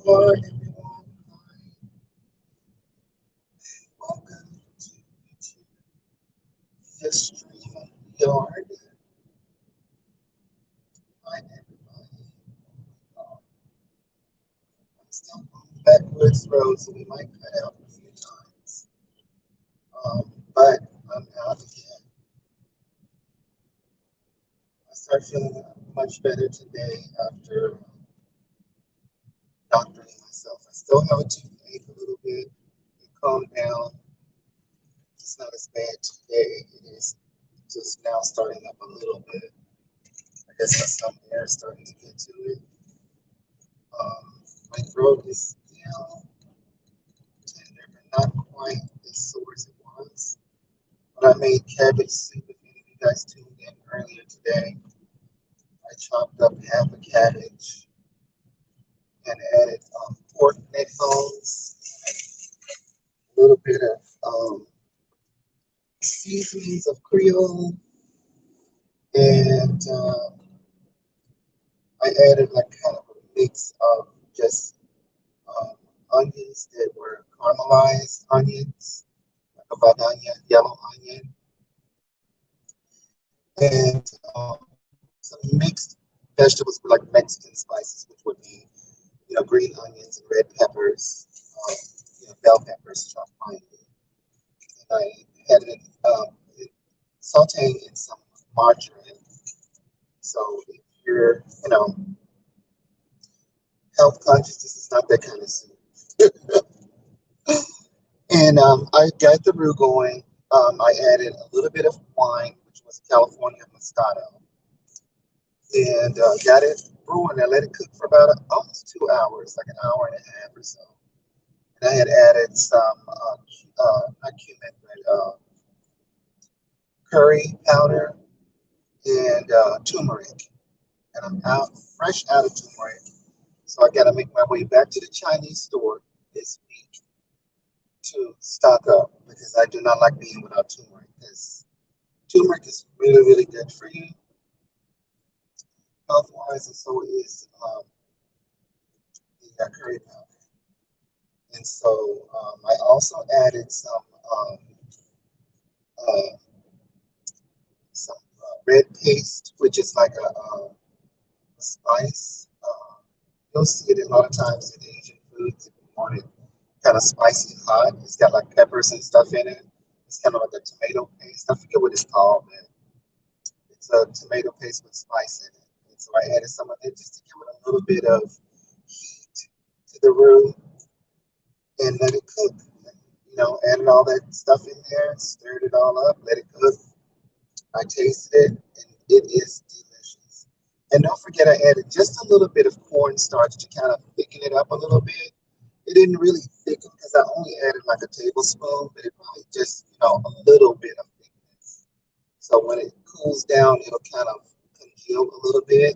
far, everyone. Welcome to History Yard. Hi, everybody. I'm still going backwards road, so we might cut out a few times. But I'm out again. I start feeling much better today after doctoring myself. I still have a toothache a little bit. It calmed down. It's not as bad today. It is just now starting up a little bit. I guess there's some air starting to get to it. My throat is still tender, but not quite as sore as it was. But I made cabbage soup. If any of you guys tuned in earlier today, I chopped up half a cabbage and added pork neck bones, a little bit of seasonings of Creole, and I added like kind of a mix of just um, onions that were caramelized onions, like a badania, yellow onion, and some mixed vegetables with like Mexican spices, which would be, green onions and red peppers, bell peppers chopped finely. And I had it sauteing in some margarine. So if you're, health conscious, this is not that kind of soup. And I got the roux going. I added a little bit of wine, which was California Moscato, and got it brewing. I let it cook for about almost 2 hours, like an hour and a half or so. And I had added some, not cumin, but curry powder and turmeric. And I'm fresh out of turmeric. So I got to make my way back to the Chinese store this week to stock up because I do not like being without turmeric. Because turmeric is really, really good for you health wise, and so is the curry powder. And so I also added uh, some red paste, which is like a spice. You'll see it a lot of times in Asian foods if you want it kind of spicy hot. It's got like peppers and stuff in it. It's kind of like a tomato paste. I forget what it's called, man. It's a tomato paste with spice in it. And so I added some of it just to give it a little bit of heat to the roux and let it cook. Added all that stuff in there, stirred it all up, let it cook. I tasted it, and it is delicious. And don't forget, I added just a little bit of cornstarch to kind of thicken it up a little bit. It didn't really thicken because I only added like a tablespoon, but it probably just, a little bit of thickness. So when it cools down, it'll kind of congeal a little bit.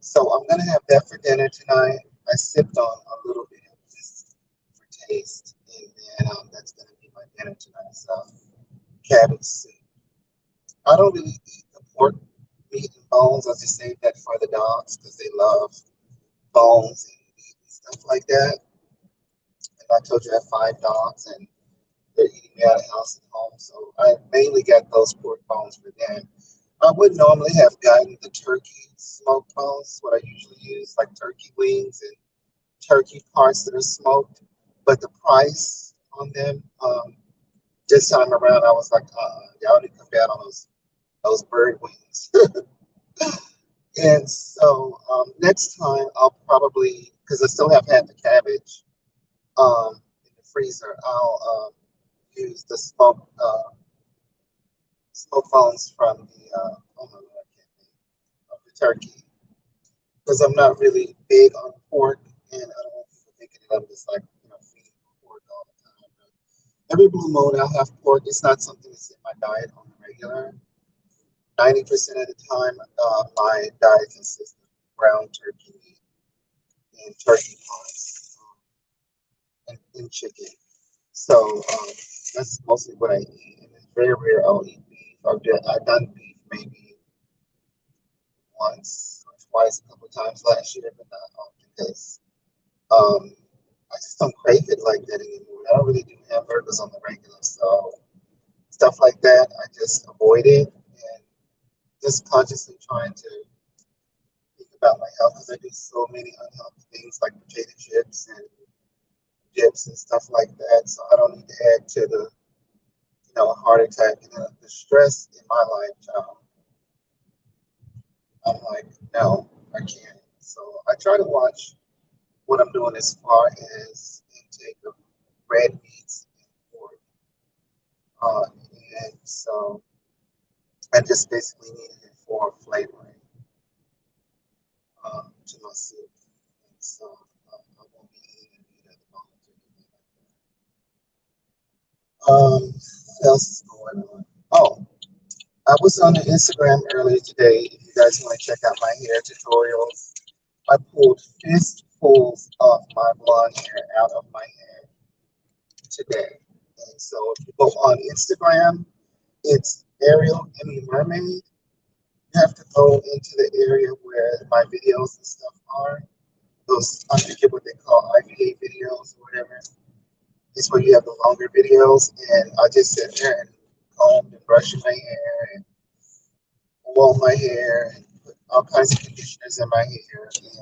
So I'm gonna have that for dinner tonight. I sipped on a little bit of this for taste, and then that's gonna be my dinner tonight. So cabbage soup. I don't really eat the pork meat and bones. I just save that for the dogs because they love bones and meat and stuff like that. And I told you I have 5 dogs, and they're eating me out of house and home. So I mainly got those pork bones for them. I would normally have gotten the turkey smoked bones, what I usually use, like turkey wings and turkey parts that are smoked. But the price on them, this time around, I was like, y'all need to come down on those bird wings. And so next time I'll probably, because I still have half the cabbage in the freezer, I'll use the smoked bones from the oh my Lord, I can't think of the turkey because I'm not really big on pork, and I don't want people thinking that I'm just like feeding pork all the time. But every blue moon I'll have pork. It's not something that's in my diet on the regular. 90% of the time, my diet consists of ground turkey meat and turkey parts and chicken. So that's mostly what I eat. And it's very rare I'll eat beef. I've done beef maybe once or twice, a couple of times last year, but not often because um, I just don't crave it like that anymore. I don't really do hamburgers on the regular, so stuff like that, I just avoid it and just consciously trying to think about my health because I do so many unhealthy things like potato chips and dips and stuff like that. So I don't need to add to the, a heart attack and the stress in my life. I'm like, no, I can't. So I try to watch what I'm doing as far as intake of red meats and pork. And so I just basically needed it for flavoring to my soup. And so I won't be eating any meat at the moment or anything like that. What else is going on? Oh, I was on the Instagram earlier today. If you guys want to check out my hair tutorials, I pulled fistfuls of my blonde hair out of my head today. And so if you go on Instagram, it's Ariel Emmy Mermaid. You have to go into the area where my videos and stuff are. Those, I forget what they call IVA videos or whatever. It's where you have the longer videos. And I just sit there and comb and brush my hair and oil my hair and put all kinds of conditioners in my hair and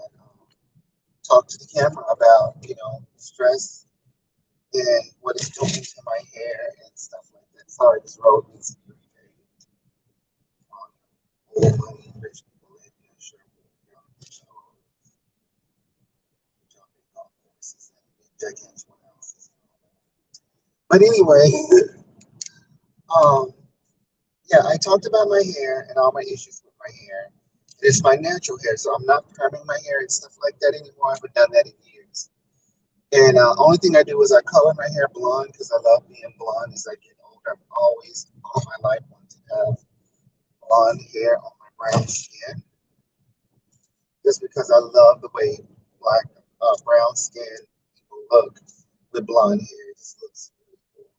talk to the camera about, stress and what it's doing to my hair and stuff like that. Sorry, this road needs to be repaved. Old money, rich people live in Sherwood, jumping golf courses and gigantic houses. But anyway, um, yeah, I talked about my hair and all my issues with my hair. It's my natural hair, so I'm not perming my hair and stuff like that anymore. I haven't done that in years. And only thing I do is I color my hair blonde because I love being blonde as I get older. I've always, all my life, wanted to have blonde hair on my brown skin just because I love the way black, brown skin people look with blonde hair. It just looks really cool.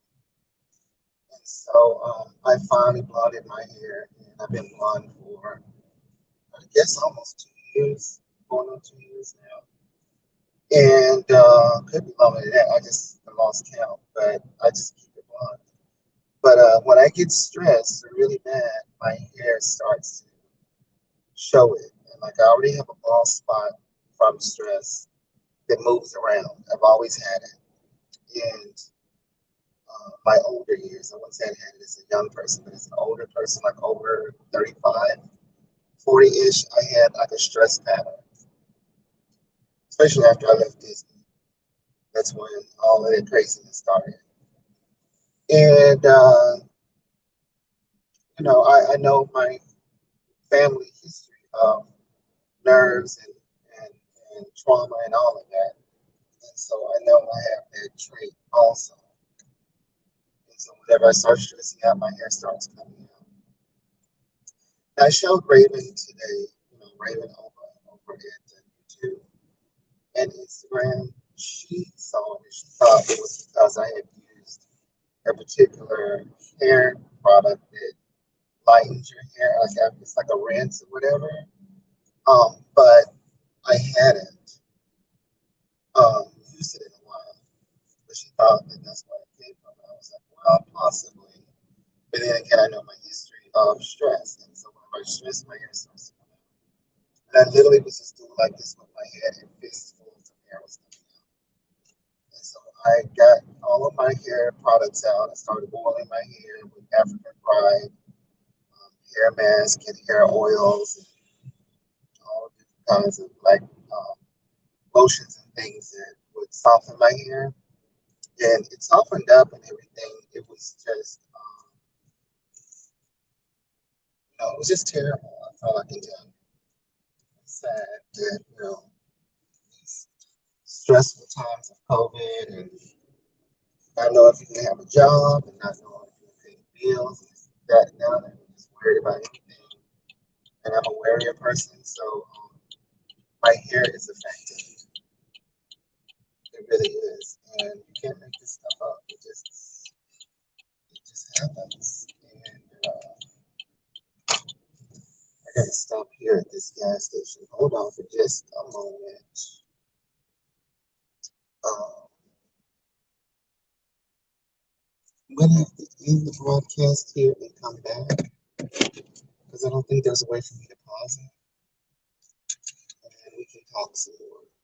And so I finally blonded my hair, and I've been blonde for, I guess, almost 2 years, going on 2 years now. And could be longer than that. I just lost count, but I just keep it blonde. But when I get stressed or really mad, my hair starts to show it. And like I already have a bald spot from stress that moves around. I've always had it. And my older years, I wouldn't say I had it as a young person, but as an older person, like over 35, 40-ish, I had like a stress pattern, especially after I left Disney. That's when all of that craziness started. And, I know my family history of nerves and, and trauma and all of that. And so I know I have that trait also. And so whenever I start stressing out, my hair starts coming out. And I showed Raven today, Raven over at YouTube and Instagram. She saw it and she thought it was because I had used a particular hair product that lightens your hair, like it's like a rinse or whatever. But I hadn't used it in a while. But she thought that that's where it came from. And I was like, well, possibly. But then again, I know my history of stress. And so whenever I stress, my hair starts to come out. And I literally was just doing like this with my head and fistfuls of hair was coming out. And so I got all of my hair products out. I started oiling my hair with African Pride, hair mask and hair oils and all different kinds of like lotions and things that would soften my hair. And it softened up and everything. It was just, it was just terrible. I felt like it sad that, these stressful times of COVID and not knowing if you can have a job and not knowing if you can pay the bills and that and now and just worried about anything. And I'm a warier person, so my hair is affected. It really is. And you can't make this stuff up. It just happens. And I gotta stop here at this gas station. Hold on for just a moment. Um, I'm gonna have to end the broadcast here and come back because I don't think there's a way for me to pause it, and then we can talk some more.